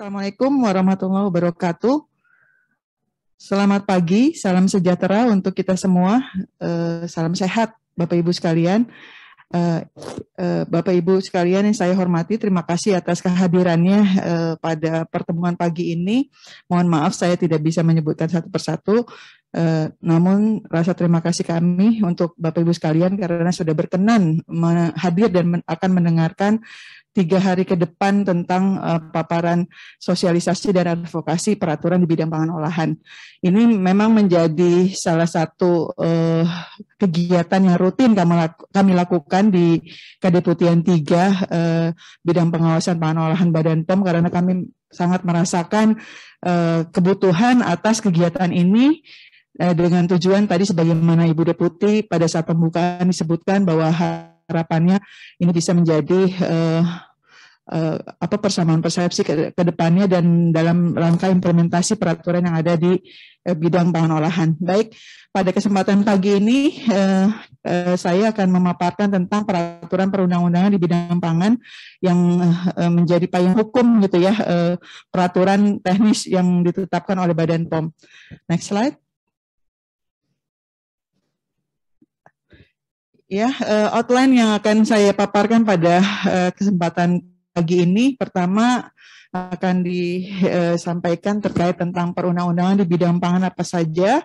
Assalamualaikum warahmatullahi wabarakatuh. Selamat pagi, salam sejahtera untuk kita semua. Salam sehat, Bapak Ibu sekalian. Bapak Ibu sekalian yang saya hormati, terima kasih atas kehadirannya pada pertemuan pagi ini. Mohon maaf saya tidak bisa menyebutkan satu persatu, namun rasa terima kasih kami untuk Bapak Ibu sekalian karena sudah berkenan hadir dan akan mendengarkan 3 hari ke depan tentang paparan sosialisasi dan advokasi peraturan di bidang pangan olahan. Ini memang menjadi salah satu kegiatan yang rutin kami lakukan di Kadeputian 3 bidang pengawasan pangan olahan Badan POM karena kami sangat merasakan kebutuhan atas kegiatan ini dengan tujuan tadi sebagaimana Ibu Deputi pada saat pembukaan disebutkan bahwa harapannya ini bisa menjadi persamaan persepsi ke depannya dan dalam rangka implementasi peraturan yang ada di bidang pangan olahan. Baik, pada kesempatan pagi ini saya akan memaparkan tentang peraturan perundang-undangan di bidang pangan yang menjadi payung hukum gitu ya, peraturan teknis yang ditetapkan oleh Badan POM. Next slide. Ya, outline yang akan saya paparkan pada kesempatan pagi ini, pertama akan disampaikan terkait tentang perundang-undangan di bidang pangan apa saja,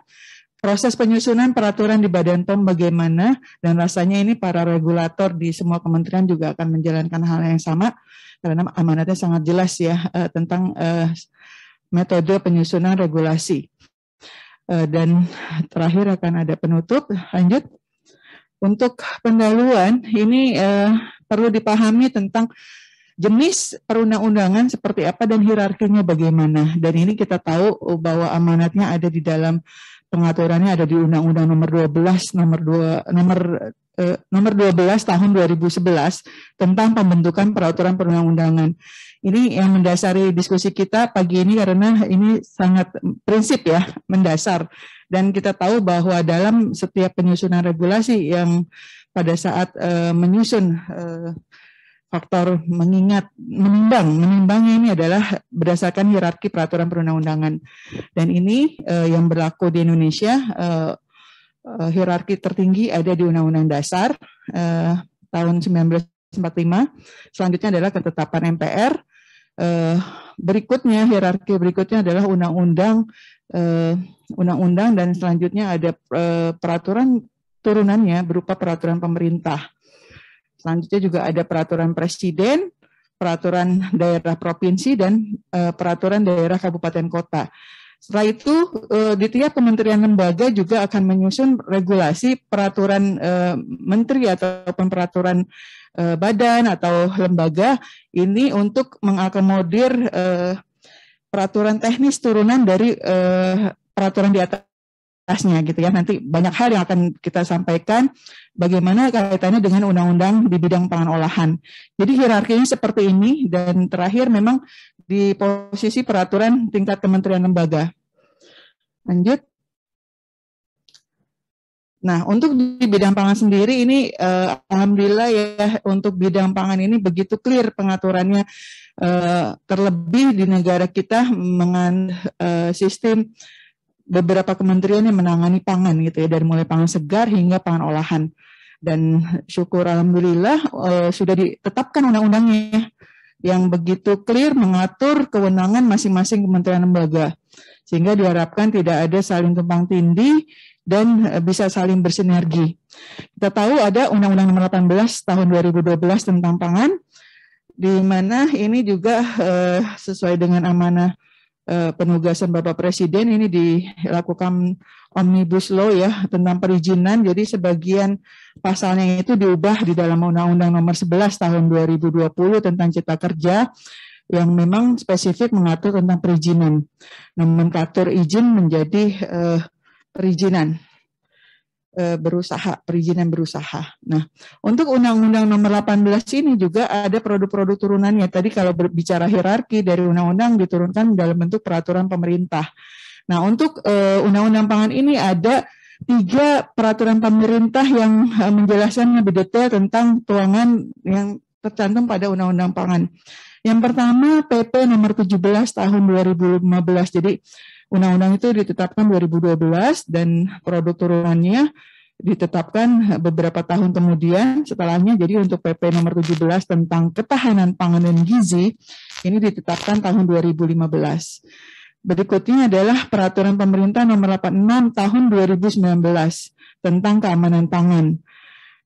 proses penyusunan peraturan di Badan POM bagaimana, dan rasanya ini para regulator di semua kementerian juga akan menjalankan hal yang sama, karena amanatnya sangat jelas ya tentang metode penyusunan regulasi. Dan terakhir akan ada penutup, lanjut. Untuk pendahuluan, ini perlu dipahami tentang jenis perundang-undangan seperti apa dan hierarkinya bagaimana. Dan ini kita tahu bahwa amanatnya ada di dalam pengaturannya ada di Undang-Undang nomor 12 nomor 12 tahun 2011 tentang pembentukan peraturan perundang-undangan. Ini yang mendasari diskusi kita pagi ini karena ini sangat prinsip ya, mendasar. Dan kita tahu bahwa dalam setiap penyusunan regulasi yang pada saat menyusun faktor menimbangnya ini adalah berdasarkan hierarki peraturan perundang-undangan. Dan ini yang berlaku di Indonesia, hierarki tertinggi ada di Undang-Undang Dasar tahun 1945. Selanjutnya adalah ketetapan MPR. Hierarki berikutnya adalah undang-undang dan selanjutnya ada peraturan turunannya berupa peraturan pemerintah. Selanjutnya juga ada peraturan presiden, peraturan daerah provinsi, dan peraturan daerah kabupaten kota. Setelah itu di tiap kementerian lembaga juga akan menyusun regulasi peraturan menteri ataupun peraturan badan atau lembaga ini untuk mengakomodir peraturan teknis turunan dari peraturan di atasnya gitu ya. Nanti banyak hal yang akan kita sampaikan bagaimana kaitannya dengan undang-undang di bidang pangan olahan. Jadi hierarkinya seperti ini dan terakhir memang di posisi peraturan tingkat kementerian lembaga. Lanjut. Nah, untuk di bidang pangan sendiri ini alhamdulillah ya untuk bidang pangan ini begitu clear pengaturannya, terlebih di negara kita dengan sistem beberapa kementerian yang menangani pangan gitu ya, dari mulai pangan segar hingga pangan olahan. Dan syukur alhamdulillah sudah ditetapkan undang-undangnya yang begitu clear mengatur kewenangan masing-masing kementerian lembaga. Sehingga diharapkan tidak ada saling tumpang tindih dan bisa saling bersinergi. Kita tahu ada Undang-Undang Nomor 18 Tahun 2012 tentang pangan, di mana ini juga sesuai dengan amanah penugasan Bapak Presiden ini dilakukan Omnibus Law ya tentang perizinan. Jadi sebagian pasalnya itu diubah di dalam Undang-Undang Nomor 11 Tahun 2020 tentang Cipta Kerja yang memang spesifik mengatur tentang perizinan. Nomenklatur izin menjadi perizinan berusaha. Nah, untuk Undang-Undang Nomor 18 ini juga ada produk-produk turunannya. Tadi kalau berbicara hierarki dari undang-undang diturunkan dalam bentuk peraturan pemerintah. Nah, untuk Undang-Undang Pangan ini ada 3 peraturan pemerintah yang menjelaskan lebih detail tentang tuangan yang tercantum pada Undang-Undang Pangan. Yang pertama PP nomor 17 tahun 2015. Jadi undang-undang itu ditetapkan 2012 dan produk turunannya ditetapkan beberapa tahun kemudian setelahnya. Jadi untuk PP nomor 17 tentang ketahanan pangan dan gizi ini ditetapkan tahun 2015. Berikutnya adalah peraturan pemerintah nomor 86 tahun 2019 tentang keamanan pangan.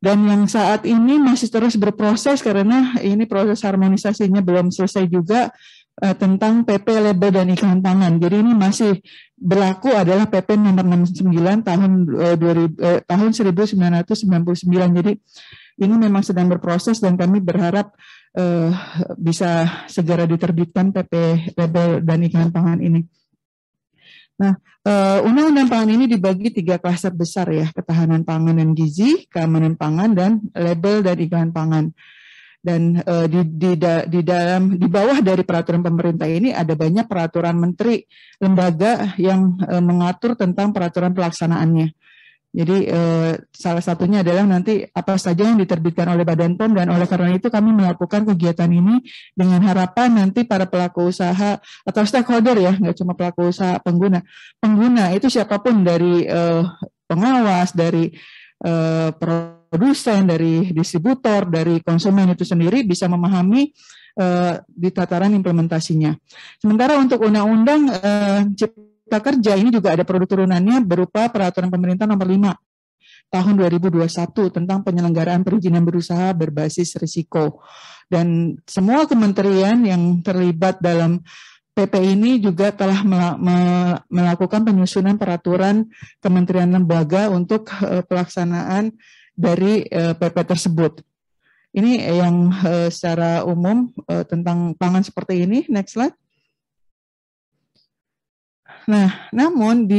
Dan yang saat ini masih terus berproses karena ini proses harmonisasinya belum selesai juga tentang PP label dan iklan pangan. Jadi ini masih berlaku adalah PP nomor 69 tahun 1999. Jadi ini memang sedang berproses dan kami berharap bisa segera diterbitkan PP label dan iklan pangan ini. Nah, undang-undang pangan ini dibagi 3 klaster besar ya, ketahanan pangan dan gizi, keamanan pangan, dan label dan iklan pangan. Dan di bawah dari peraturan pemerintah ini ada banyak peraturan menteri lembaga yang mengatur tentang peraturan pelaksanaannya. Jadi salah satunya adalah nanti apa saja yang diterbitkan oleh Badan POM, dan oleh karena itu kami melakukan kegiatan ini dengan harapan nanti para pelaku usaha atau stakeholder ya, nggak cuma pelaku usaha, pengguna itu siapapun dari pengawas, dari produsen, dari distributor, dari konsumen itu sendiri bisa memahami di tataran implementasinya. Sementara untuk undang-undang Cipta Kerja ini juga ada produk turunannya berupa peraturan pemerintah nomor 5 tahun 2021 tentang penyelenggaraan perizinan berusaha berbasis risiko. Dan semua kementerian yang terlibat dalam PP ini juga telah melakukan penyusunan peraturan kementerian lembaga untuk pelaksanaan dari PP tersebut. Ini yang secara umum tentang pangan seperti ini. Next slide. Nah, namun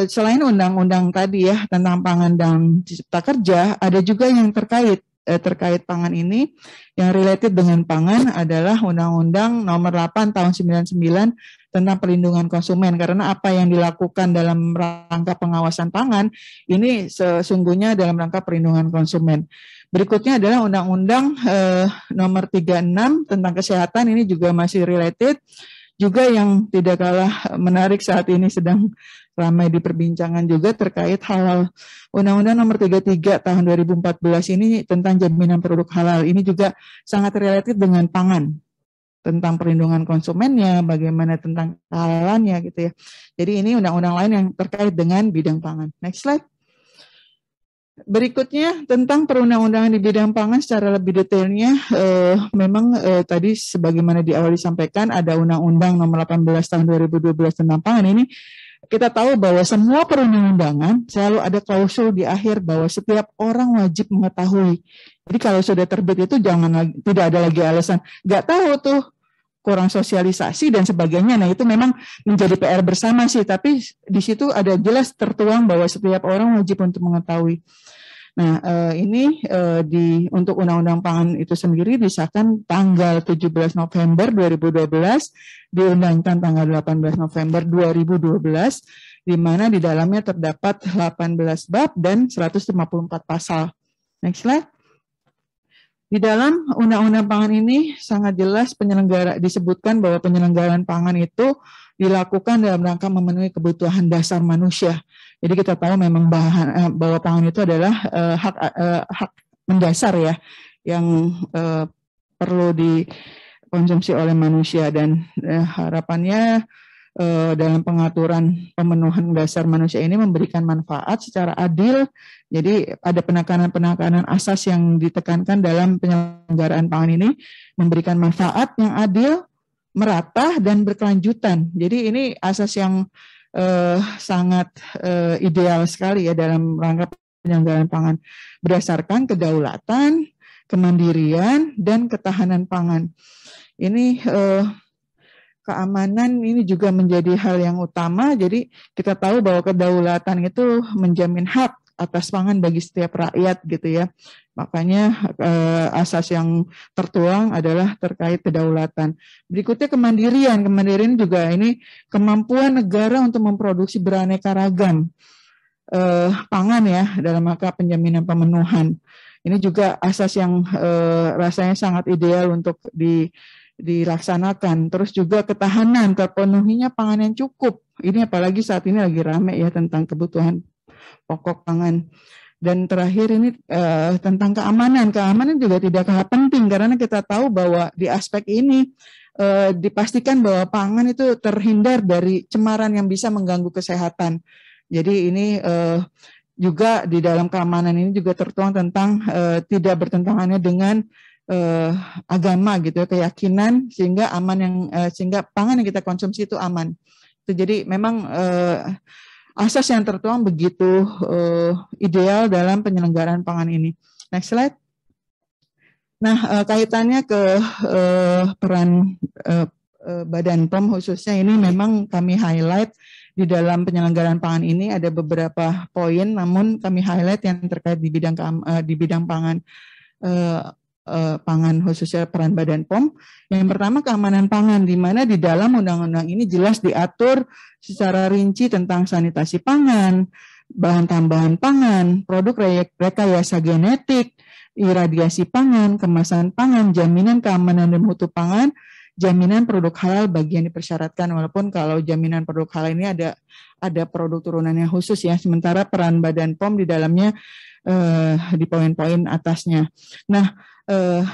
selain undang-undang tadi ya tentang pangan dan Cipta Kerja, ada juga yang terkait pangan ini yang related dengan pangan adalah Undang-Undang Nomor 8 Tahun 99 tentang perlindungan konsumen. Karena apa yang dilakukan dalam rangka pengawasan pangan ini sesungguhnya dalam rangka perlindungan konsumen. Berikutnya adalah Undang-Undang Nomor 36 tentang kesehatan, ini juga masih related. Juga yang tidak kalah menarik saat ini sedang ramai diperbincangan juga terkait halal. Undang-Undang Nomor 33 Tahun 2014 ini tentang jaminan produk halal. Ini juga sangat related dengan pangan, tentang perlindungan konsumennya, bagaimana tentang kehalalannya gitu ya. Jadi ini undang-undang lain yang terkait dengan bidang pangan. Next slide. Berikutnya tentang perundang-undangan di bidang pangan secara lebih detailnya, memang tadi sebagaimana di awal disampaikan ada Undang-Undang Nomor 18 Tahun 2012 tentang pangan ini. Kita tahu bahwa semua perundang-undangan selalu ada klausul di akhir bahwa setiap orang wajib mengetahui. Jadi kalau sudah terbit itu tidak ada lagi alasan nggak tahu tuh, kurang sosialisasi dan sebagainya. Nah itu memang menjadi PR bersama sih, tapi di situ ada jelas tertuang bahwa setiap orang wajib untuk mengetahui. Nah ini untuk Undang-Undang Pangan itu sendiri disahkan tanggal 17 November 2012, diundangkan tanggal 18 November 2012, di mana di dalamnya terdapat 18 bab dan 154 pasal. Next slide. Di dalam Undang-Undang Pangan ini sangat jelas disebutkan bahwa penyelenggaraan pangan itu dilakukan dalam rangka memenuhi kebutuhan dasar manusia. Jadi kita tahu memang bahwa pangan itu adalah hak mendasar ya, yang perlu dikonsumsi oleh manusia, dan harapannya dalam pengaturan pemenuhan dasar manusia ini memberikan manfaat secara adil. Jadi ada penekanan asas yang ditekankan dalam penyelenggaraan pangan ini, memberikan manfaat yang adil, merata, dan berkelanjutan. Jadi ini asas yang sangat ideal sekali ya dalam rangka penyelenggaraan pangan, berdasarkan kedaulatan, kemandirian, dan ketahanan pangan. Ini keamanan ini juga menjadi hal yang utama. Jadi kita tahu bahwa kedaulatan itu menjamin hak atas pangan bagi setiap rakyat gitu ya. Makanya asas yang tertuang adalah terkait kedaulatan. Berikutnya kemandirian. Kemandirian juga ini kemampuan negara untuk memproduksi beraneka ragam pangan ya dalam rangka penjaminan pemenuhan. Ini juga asas yang rasanya sangat ideal untuk dilaksanakan. Terus juga ketahanan, terpenuhinya pangan yang cukup. Ini apalagi saat ini lagi rame ya tentang kebutuhan pokok pangan. Dan terakhir ini tentang keamanan. Keamanan juga tidak kalah penting karena kita tahu bahwa di aspek ini dipastikan bahwa pangan itu terhindar dari cemaran yang bisa mengganggu kesehatan. Jadi ini juga di dalam keamanan ini juga tertuang tentang tidak bertentangannya dengan agama gitu, keyakinan, sehingga aman yang sehingga pangan yang kita konsumsi itu aman. Jadi memang asas yang tertuang begitu ideal dalam penyelenggaraan pangan ini. Next slide. Nah, kaitannya ke peran Badan POM khususnya ini memang kami highlight di dalam penyelenggaraan pangan ini ada beberapa poin, namun kami highlight yang terkait di bidang pangan. Pangan khususnya peran Badan POM. Yang pertama keamanan pangan, di mana di dalam undang-undang ini jelas diatur secara rinci tentang sanitasi pangan, bahan tambahan pangan, produk rekayasa genetik, iradiasi pangan, kemasan pangan, jaminan keamanan dan mutu pangan, jaminan produk halal bagi yang dipersyaratkan. Walaupun kalau jaminan produk halal ini ada produk turunannya khusus ya, sementara peran Badan POM di dalamnya di poin-poin atasnya. Nah,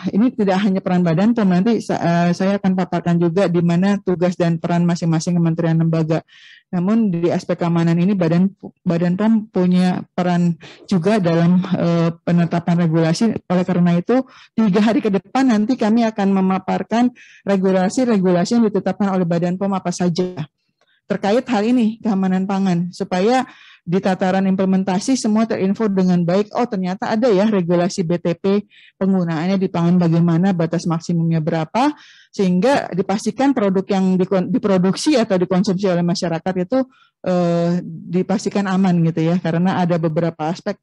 ini tidak hanya peran Badan POM, nanti saya akan paparkan juga di mana tugas dan peran masing-masing kementerian lembaga. Namun di aspek keamanan ini Badan POM punya peran juga dalam penetapan regulasi. Oleh karena itu 3 hari ke depan nanti kami akan memaparkan regulasi-regulasi yang ditetapkan oleh Badan POM apa saja terkait hal ini, keamanan pangan, supaya di tataran implementasi semua terinfo dengan baik. Oh, ternyata ada ya regulasi BTP, penggunaannya di pangan bagaimana, batas maksimumnya berapa, sehingga dipastikan produk yang diproduksi atau dikonsumsi oleh masyarakat itu dipastikan aman gitu ya, karena ada beberapa aspek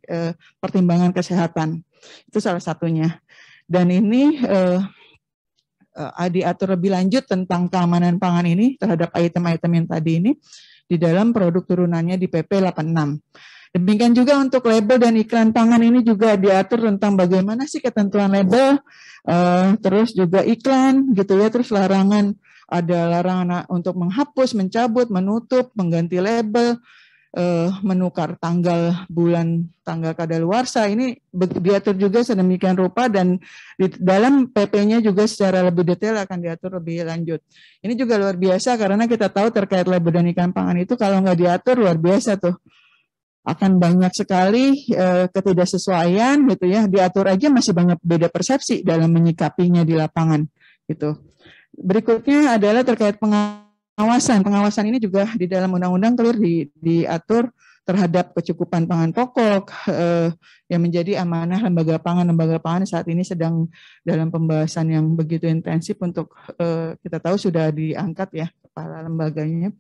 pertimbangan kesehatan. Itu salah satunya. Dan ini diatur lebih lanjut tentang keamanan pangan ini terhadap item-item yang tadi ini di dalam produk turunannya di PP 86. Demikian juga untuk label dan iklan pangan ini juga diatur tentang bagaimana sih ketentuan label, terus juga iklan gitu ya, terus larangan, ada larangan untuk menghapus, mencabut, menutup, mengganti label, menukar tanggal bulan, tanggal kadaluarsa, ini diatur juga sedemikian rupa dan di dalam PP-nya juga secara lebih detail akan diatur lebih lanjut. Ini juga luar biasa karena kita tahu terkait label dan iklan pangan itu kalau nggak diatur luar biasa tuh. Akan banyak sekali ketidaksesuaian gitu ya, diatur aja masih banyak beda persepsi dalam menyikapinya di lapangan gitu. Berikutnya adalah terkait pengawasan ini juga di dalam undang-undang clear diatur terhadap kecukupan pangan pokok yang menjadi amanah lembaga pangan saat ini sedang dalam pembahasan yang begitu intensif untuk kita tahu sudah diangkat ya kepala lembaganya.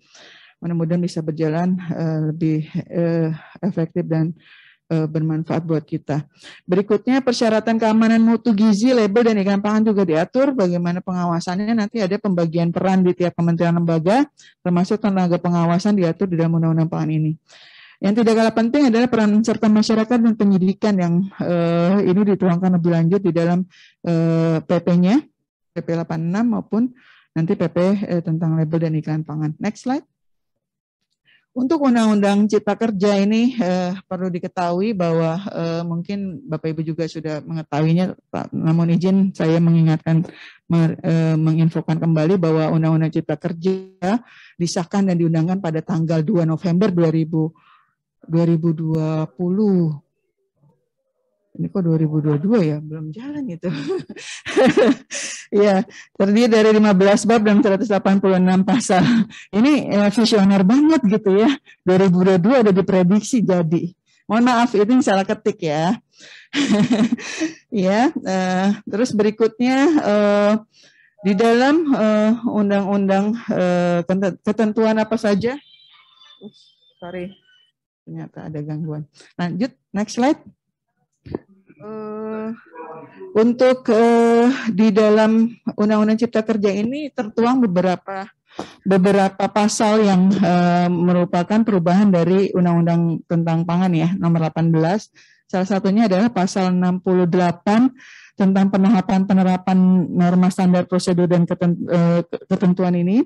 Mudah-mudahan bisa berjalan lebih efektif dan bermanfaat buat kita. Berikutnya persyaratan keamanan mutu gizi, label dan iklan pangan juga diatur. Bagaimana pengawasannya, nanti ada pembagian peran di tiap kementerian lembaga, termasuk tenaga pengawasan diatur di dalam undang-undang pangan ini. Yang tidak kalah penting adalah peran serta masyarakat dan penyidikan yang ini dituangkan lebih lanjut di dalam PP-nya, PP 86 maupun nanti PP tentang label dan iklan pangan. Next slide. Untuk Undang-Undang Cipta Kerja ini perlu diketahui bahwa mungkin Bapak Ibu juga sudah mengetahuinya, namun izin saya mengingatkan, menginfokan kembali bahwa Undang-Undang Cipta Kerja disahkan dan diundangkan pada tanggal 2 November 2020. Ini kok 2022 ya, belum jalan itu. Ya, terdiri dari 15 bab dan 186 pasal. Ini visioner banget gitu ya. 2022 ada diprediksi jadi. Mohon maaf, itu salah ketik ya. Ya, terus berikutnya di dalam undang-undang ketentuan apa saja? Sorry, ternyata ada gangguan. Lanjut, next slide. Untuk di dalam Undang-Undang Cipta Kerja ini tertuang beberapa pasal yang merupakan perubahan dari Undang-Undang tentang pangan ya, nomor 18. Salah satunya adalah pasal 68 tentang penerapan norma standar prosedur dan ketentuan ini,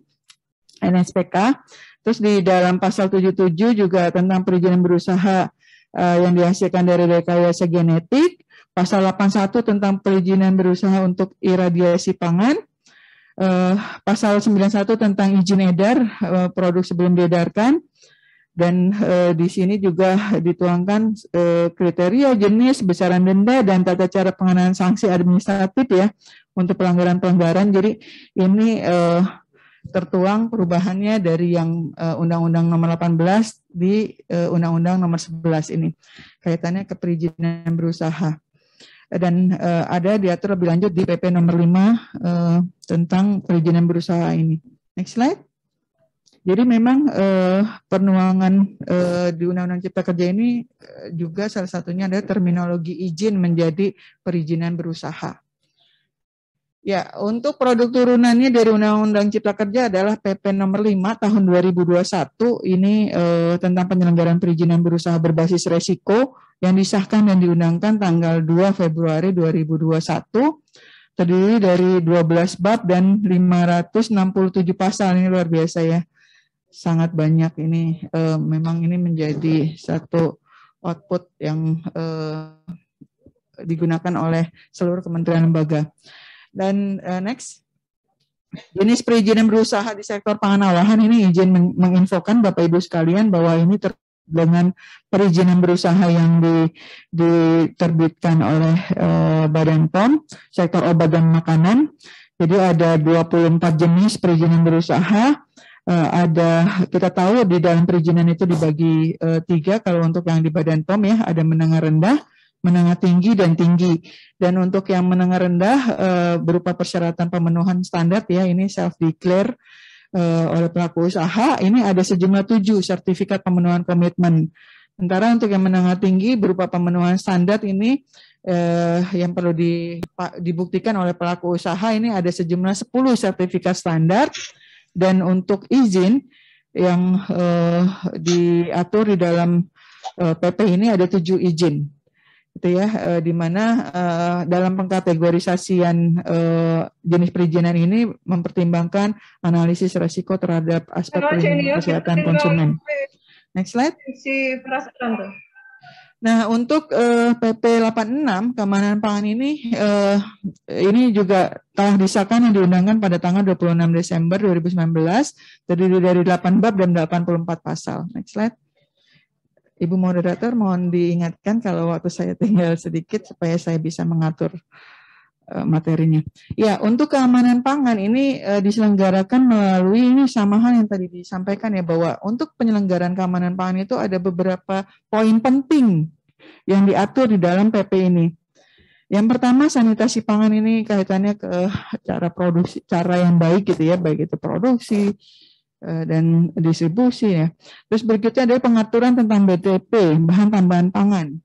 NSPK. Terus di dalam pasal 77 juga tentang perizinan berusaha yang dihasilkan dari rekayasa genetik, pasal 81 tentang perizinan berusaha untuk iradiasi pangan, pasal 91 tentang izin edar produk sebelum diedarkan, dan di sini juga dituangkan kriteria, jenis, besaran denda, dan tata cara pengenaan sanksi administratif ya untuk pelanggaran-pelanggaran. Jadi ini tertuang perubahannya dari yang Undang-Undang Nomor 18 di Undang-Undang Nomor 11 ini kaitannya ke perizinan berusaha, dan ada diatur lebih lanjut di PP Nomor 5 tentang perizinan berusaha ini. Next slide. Jadi memang penuangan di Undang-Undang Cipta Kerja ini juga salah satunya adalah terminologi izin menjadi perizinan berusaha. Ya, untuk produk turunannya dari Undang-Undang Cipta Kerja adalah PP Nomor 5 Tahun 2021 ini tentang penyelenggaraan perizinan berusaha berbasis resiko yang disahkan dan diundangkan tanggal 2 Februari 2021, terdiri dari 12 bab dan 567 pasal. Ini luar biasa ya, sangat banyak ini. Memang ini menjadi satu output yang digunakan oleh seluruh kementerian lembaga. Dan next, jenis perizinan berusaha di sektor pangan olahan ini izin menginfokan Bapak Ibu sekalian bahwa ini dengan perizinan berusaha yang diterbitkan oleh Badan POM sektor obat dan makanan. Jadi ada 24 jenis perizinan berusaha. Kita tahu di dalam perizinan itu dibagi 3 kalau untuk yang di Badan POM ya, ada menengah rendah, menengah tinggi, dan tinggi. Dan untuk yang menengah rendah berupa persyaratan pemenuhan standar ya, ini self-declare oleh pelaku usaha, ini ada sejumlah 7 sertifikat pemenuhan komitmen. Sementara untuk yang menengah tinggi berupa pemenuhan standar ini yang perlu dibuktikan oleh pelaku usaha ini ada sejumlah 10 sertifikat standar, dan untuk izin yang diatur di dalam PP ini ada 7 izin. Itu ya, di mana dalam pengkategorisasian jenis perizinan ini mempertimbangkan analisis resiko terhadap aspek perlindungan kesehatan konsumen. Next slide. Nah, untuk PP 86 keamanan pangan ini juga telah disahkan dan diundangkan pada tanggal 26 Desember 2019, terdiri dari 8 bab dan 84 pasal. Next slide. Ibu moderator, mohon diingatkan kalau waktu saya tinggal sedikit supaya saya bisa mengatur materinya. Ya, untuk keamanan pangan ini diselenggarakan melalui ini sama hal yang tadi disampaikan ya, bahwa untuk penyelenggaraan keamanan pangan itu ada beberapa poin penting yang diatur di dalam PP ini. Yang pertama, sanitasi pangan ini kaitannya ke cara produksi, cara yang baik gitu ya, baik itu produksi dan distribusi ya. Terus berikutnya adalah pengaturan tentang BTP, bahan tambahan pangan.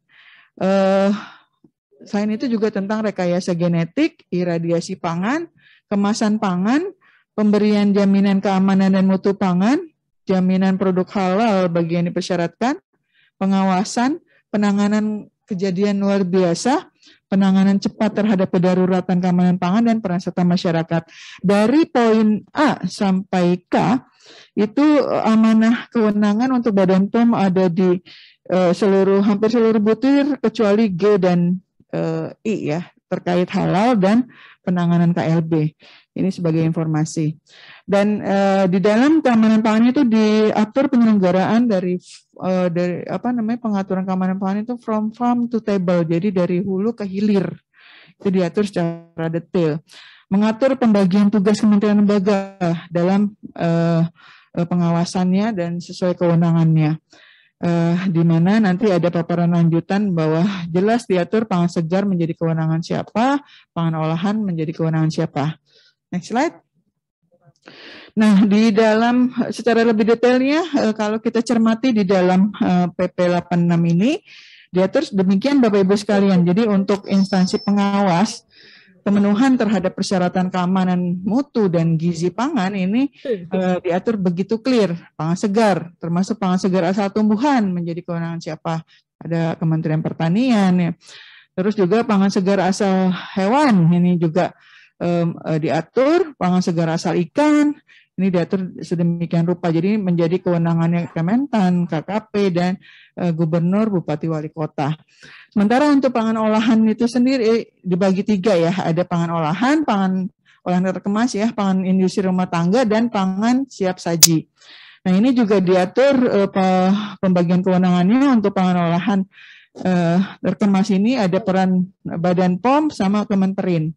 Selain itu juga tentang rekayasa genetik, iradiasi pangan, kemasan pangan, pemberian jaminan keamanan dan mutu pangan, jaminan produk halal bagi yang dipersyaratkan, pengawasan, penanganan kejadian luar biasa, penanganan cepat terhadap kedaruratan keamanan pangan, dan peran serta masyarakat. Dari poin A sampai K, itu amanah kewenangan untuk Badan POM ada di hampir seluruh butir kecuali G dan I ya, terkait halal dan penanganan KLB. Ini sebagai informasi. Dan di dalam keamanan pangan itu diatur penyelenggaraan dari pengaturan keamanan pangan itu from farm to table. Jadi dari hulu ke hilir. Itu diatur secara detail. Mengatur pembagian tugas kementerian lembaga dalam pengawasannya dan sesuai kewenangannya. Di mana nanti ada paparan lanjutan bahwa jelas diatur pangan segar menjadi kewenangan siapa, pangan olahan menjadi kewenangan siapa. Next slide. Nah, di dalam secara lebih detailnya, kalau kita cermati di dalam PP 86 ini, diatur demikian Bapak Ibu sekalian. Jadi untuk instansi pengawas, pemenuhan terhadap persyaratan keamanan mutu dan gizi pangan ini diatur begitu clear. Pangan segar, termasuk pangan segar asal tumbuhan menjadi kewenangan siapa? Ada Kementerian Pertanian ya. Terus juga pangan segar asal hewan ini juga diatur, pangan segar asal ikan ini diatur sedemikian rupa. Jadi menjadi kewenangannya Kementan, KKP, dan gubernur, bupati, wali kota. Sementara untuk pangan olahan itu sendiri dibagi 3 ya, ada pangan olahan olahan terkemas ya, pangan industri rumah tangga, dan pangan siap saji. Nah ini juga diatur pembagian kewenangannya. Untuk pangan olahan terkemas ini ada peran Badan POM sama Kemenperin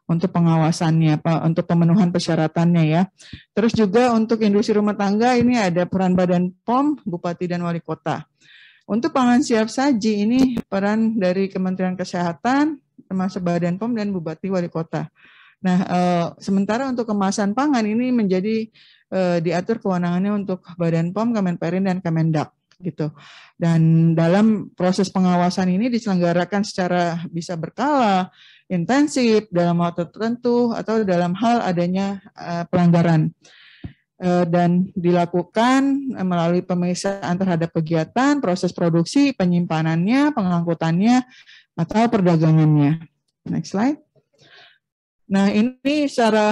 untuk pengawasannya, untuk pemenuhan persyaratannya ya. Terus juga untuk industri rumah tangga ini ada peran Badan POM, Bupati, dan Wali Kota. Untuk pangan siap saji ini peran dari Kementerian Kesehatan, termasuk Badan POM dan Bupati, Wali Kota. Nah, sementara untuk kemasan pangan ini menjadi diatur kewenangannya untuk Badan POM, Kemenperin, dan Kemendak gitu. Dan dalam proses pengawasan ini diselenggarakan secara bisa berkala, intensif, dalam waktu tertentu, atau dalam hal adanya pelanggaran. Dan dilakukan melalui pemeriksaan terhadap kegiatan, proses produksi, penyimpanannya, pengangkutannya, atau perdagangannya. Next slide. Nah ini secara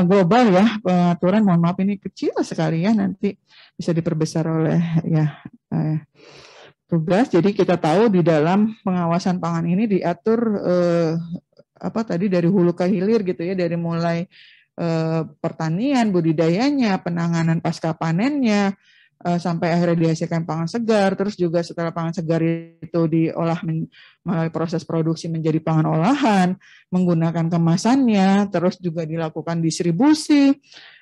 global ya pengaturan, mohon maaf ini kecil sekali ya, nanti bisa diperbesar oleh ya tugas. Jadi kita tahu di dalam pengawasan pangan ini diatur dari hulu ke hilir gitu ya, dari mulai pertanian, budidayanya, penanganan pasca panennya, sampai akhirnya dihasilkan pangan segar. Terus juga setelah pangan segar itu diolah melalui proses produksi menjadi pangan olahan, menggunakan kemasannya, terus juga dilakukan distribusi,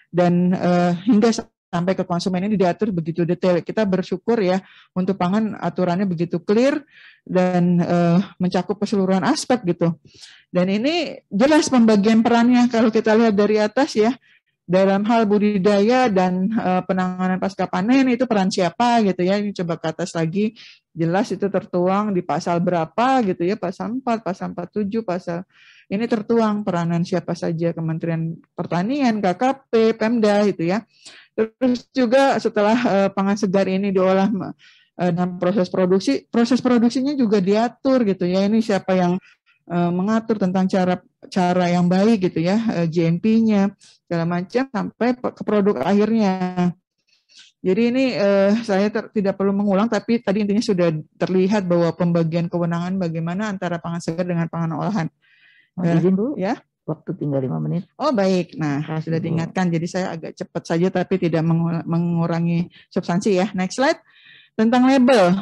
dan hingga sampai ke konsumen ini diatur begitu detail. Kita bersyukur ya untuk pangan aturannya begitu clear dan mencakup keseluruhan aspek gitu. Dan ini jelas pembagian perannya kalau kita lihat dari atas ya. Dalam hal budidaya dan penanganan pasca panen itu peran siapa gitu ya. Ini coba ke atas lagi, jelas itu tertuang di pasal berapa gitu ya, pasal 4, pasal 47, pasal ini tertuang peranan siapa saja, Kementerian Pertanian, KKP, Pemda gitu ya. Terus juga setelah pangan segar ini diolah dalam proses produksinya juga diatur gitu ya. Ini siapa yang mengatur tentang cara yang baik gitu ya, GMP-nya segala macam sampai ke produk akhirnya. Jadi ini saya tidak perlu mengulang, tapi tadi intinya sudah terlihat bahwa pembagian kewenangan bagaimana antara pangan segar dengan pangan olahan. Izin Bu, ya. Waktu tinggal 5 menit. Oh baik, nah sudah diingatkan, jadi saya agak cepat saja tapi tidak mengurangi substansi ya. Next slide. Tentang label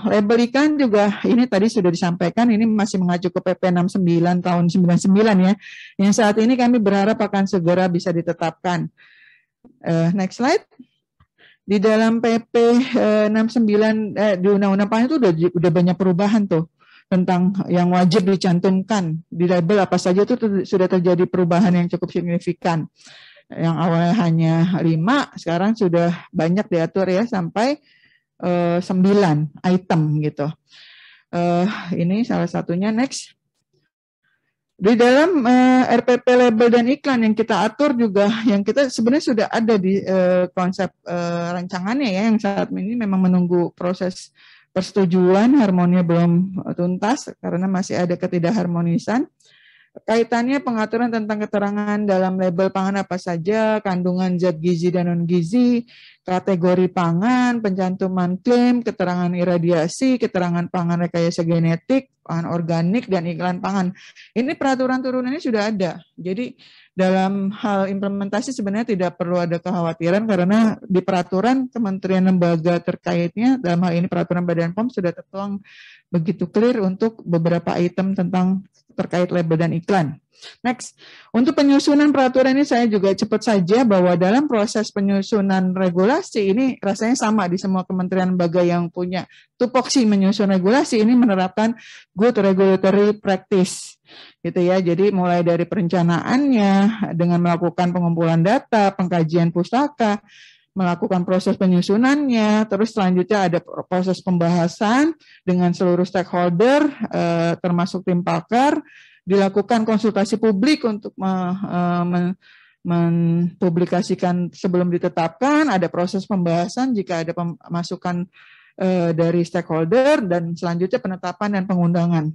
ikan juga ini tadi sudah disampaikan, ini masih mengacu ke PP 69 tahun 99 ya. Yang saat ini kami berharap akan segera bisa ditetapkan. Next slide. Di dalam PP 69 di Undang-Undang Pangan itu udah banyak perubahan tuh tentang yang wajib dicantumkan di label apa saja itu sudah terjadi perubahan yang cukup signifikan. Yang awalnya hanya 5, sekarang sudah banyak diatur ya sampai 9 item gitu. Ini salah satunya. Next. Di dalam RPP label dan iklan yang kita atur juga, yang kita sebenarnya sudah ada di konsep rancangannya ya, yang saat ini memang menunggu proses persetujuan, harmoninya belum tuntas karena masih ada ketidakharmonisan. Kaitannya pengaturan tentang keterangan dalam label pangan apa saja, kandungan zat gizi dan non-gizi, kategori pangan, pencantuman klaim, keterangan iradiasi, keterangan pangan rekayasa genetik, pangan organik, dan iklan pangan. Ini peraturan turunannya sudah ada. Jadi dalam hal implementasi sebenarnya tidak perlu ada kekhawatiran karena di peraturan kementerian lembaga terkaitnya, dalam hal ini peraturan Badan POM sudah tertuang begitu clear untuk beberapa item tentang terkait label dan iklan. Next, untuk penyusunan peraturan ini saya juga cepat saja bahwa dalam proses penyusunan regulasi ini rasanya sama di semua kementerian lembaga yang punya tupoksi menyusun regulasi ini menerapkan good regulatory practice gitu ya. Jadi mulai dari perencanaannya dengan melakukan pengumpulan data, pengkajian pustaka, melakukan proses penyusunannya, terus selanjutnya ada proses pembahasan dengan seluruh stakeholder, termasuk tim pakar, dilakukan konsultasi publik untuk mempublikasikan sebelum ditetapkan, ada proses pembahasan jika ada masukan dari stakeholder, dan selanjutnya penetapan dan pengundangan.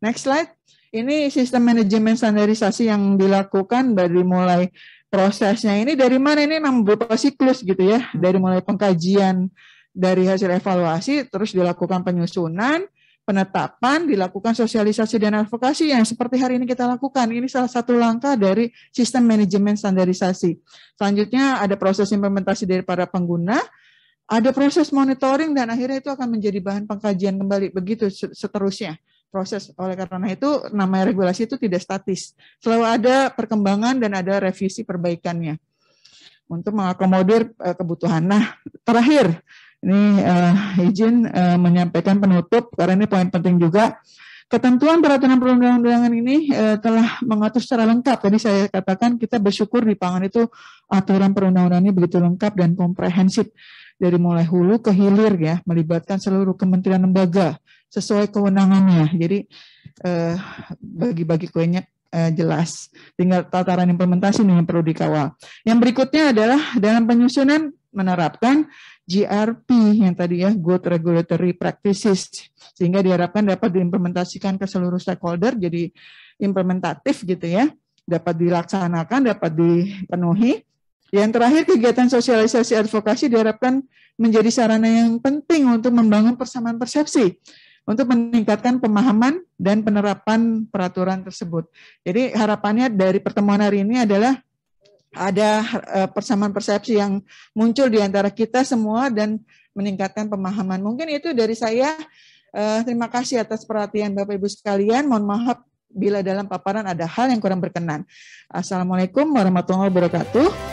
Next slide. Ini sistem manajemen standarisasi yang dilakukan dari mulai prosesnya ini dari mana, ini memang berupa siklus gitu ya, dari mulai pengkajian dari hasil evaluasi, terus dilakukan penyusunan, penetapan, dilakukan sosialisasi dan advokasi yang seperti hari ini kita lakukan. Ini salah satu langkah dari sistem manajemen standarisasi. Selanjutnya ada proses implementasi dari para pengguna, ada proses monitoring, dan akhirnya itu akan menjadi bahan pengkajian kembali, begitu seterusnya proses. Oleh karena itu namanya regulasi itu tidak statis, selalu ada perkembangan dan ada revisi perbaikannya untuk mengakomodir kebutuhan. Nah, terakhir ini izin menyampaikan penutup karena ini poin penting juga. Ketentuan peraturan perundang-undangan ini telah mengatur secara lengkap. Tadi saya katakan kita bersyukur di pangan itu aturan perundang-undangannya begitu lengkap dan komprehensif dari mulai hulu ke hilir ya, melibatkan seluruh kementerian lembaga sesuai kewenangannya. Jadi bagi-bagi kuenya jelas. Tinggal tataran implementasi yang perlu dikawal. Yang berikutnya adalah dalam penyusunan menerapkan GRP yang tadi ya, Good Regulatory Practices, sehingga diharapkan dapat diimplementasikan ke seluruh stakeholder, jadi implementatif gitu ya, dapat dilaksanakan, dapat dipenuhi. Yang terakhir, kegiatan sosialisasi advokasi diharapkan menjadi sarana yang penting untuk membangun persamaan persepsi, untuk meningkatkan pemahaman dan penerapan peraturan tersebut. Jadi harapannya dari pertemuan hari ini adalah ada persamaan persepsi yang muncul di antara kita semua dan meningkatkan pemahaman. Mungkin itu dari saya. Terima kasih atas perhatian Bapak Ibu sekalian. Mohon maaf bila dalam paparan ada hal yang kurang berkenan. Assalamualaikum warahmatullahi wabarakatuh.